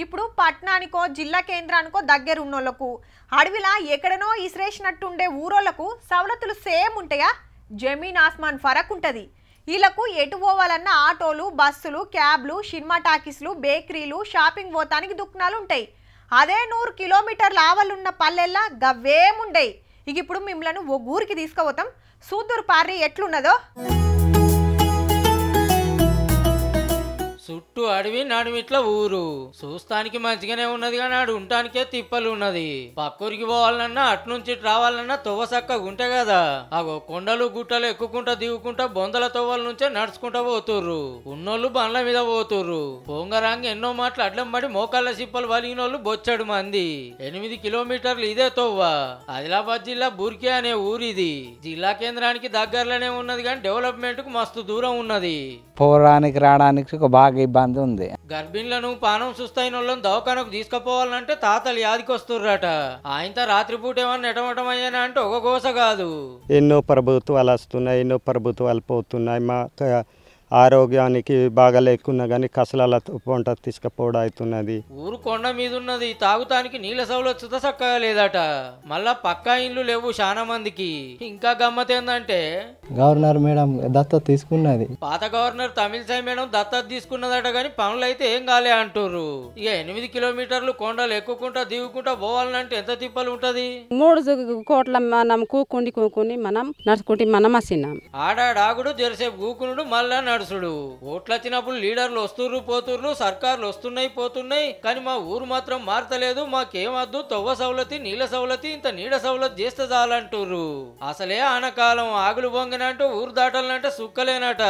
ఇప్పుడు పట్టణానికో జిల్లా కేంద్రానికో దగ్గర ఉన్నోళ్లకు అడవిలా ఎక్కడనో ఇసిరేసినట్టుండే ఊరోళ్లకు సవలతులు సేమ్ ఉంటాయా? జమీన్ ఆస్మాన్ ఫరక్ ఉంటుంది. వీళ్ళకు ఎటు పోవాలన్న ఆటోలు, బస్సులు, క్యాబ్లు, సినిమా టాకీస్లు, బేకరీలు, షాపింగ్ పోతానికి దుకాణాలు ఉంటాయి. అదే 100 కిలోమీటర్ల ఆవలున్న పల్లెల్లా గవ్వేముండయి. ఇక ఇప్పుడు మిమ్మల్ని ఓ ఊరికి తీసుకుపోతాం. సూదూరు పార్రీ ఎట్లున్నదో. చుట్టూ అడవి నడుమిట్ల ఊరు చూస్తానికి మంచిగానే ఉన్నది కానీ ఆడు ఉండటానికే తిప్పలు ఉన్నది. పక్కూరికి పోవాలన్నా అట్నుంచి రావాలన్నా తొవ్వ చక్కగా ఉంటే కదా. అగో కొండలు గుట్టలు ఎక్కుకుంటా దిగుకుంటా బొందల తొవ్వల నుంచే నడుచుకుంటా పోతుర్రు. ఉన్నోళ్ళు బండ్ల మీద పోతుర్రు. పొంగరాంగి ఎన్నో మాటలు అడ్డం పడి మోకాళ్ళ సిప్పలు వలిగినోళ్ళు బొచ్చడు మంది. 8 కిలోమీటర్లు ఇదే తొవ్వ. ఆదిలాబాద్ జిల్లా బుర్కే అనే ఊరిది. జిల్లా కేంద్రానికి దగ్గరలోనే ఉన్నది కానీ డెవలప్మెంట్ కు మస్తు దూరం ఉన్నది. పోరానికి రావడానికి బాగా ఇబ్బంది ఉంది. గర్భిణులను పానం సుస్తైన వాళ్ళని దవాఖానకు తీసుకుపోవాలంటే తాతలు యాదికొస్తుర్రట. ఆయనతో రాత్రిపూట ఏమన్నా ఎటమటమయ్యానా అంటే ఒక గోస కాదు. ఎన్నో ప్రభుత్వాలు వస్తున్నాయి, ఎన్నో ప్రభుత్వాలు పోతున్నాయి. మా ఆరోగ్యానికి బాగా లేకున్నా కానీ కసలాల పంట తీసుకుపోవడం అవుతున్నది. ఊరు కొండ మీద ఉన్నది. తాగుతానికి నీళ్ళ సౌలభ్యత చక్కగా లేదట. మళ్ళా పక్కా ఇండ్లు లేవు చాలా మందికి. ఇంకా గమ్మత్ ఏందంటే గవర్నర్ మేడం దత్తత తీసుకున్నది. పాత గవర్నర్ తమిళసై మేడం దత్తత తీసుకున్నదట కానీ పనులు అయితే ఏం కాలే అంటుర్రు. ఇక 8 కిలోమీటర్లు కొండలు ఎక్కుకుంటా దిగుకుంటా పోవాలంటే ఎంత తిప్పలు ఉంటది. 3 కోట్ల మనం కూకుని మనం నడుచుకుంటే మనం వస్తున్నాం. ఆడాడాగుడు జరసేపు కూకునుడు మళ్ళా నడుసుడు. ఓట్లు వచ్చినప్పుడు లీడర్లు వస్తుర్రు పోతుర్రు, సర్కార్లు వస్తున్నాయి పోతున్నాయి కానీ మా ఊరు మాత్రం మారతలేదు. మాకేమద్దు తొవ్వ సౌలతి నీళ్ళ సౌలతి ఇంత నీడ సౌలతి చేస్తే చాలంటుర్రు. అసలే ఆనకాలం ఆగులు బొంగినంటూ ఊరు దాటాలంటే సుక్కలేనట.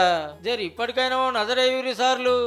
జరి ఇప్పటికైనా నజరేయురి సార్లు.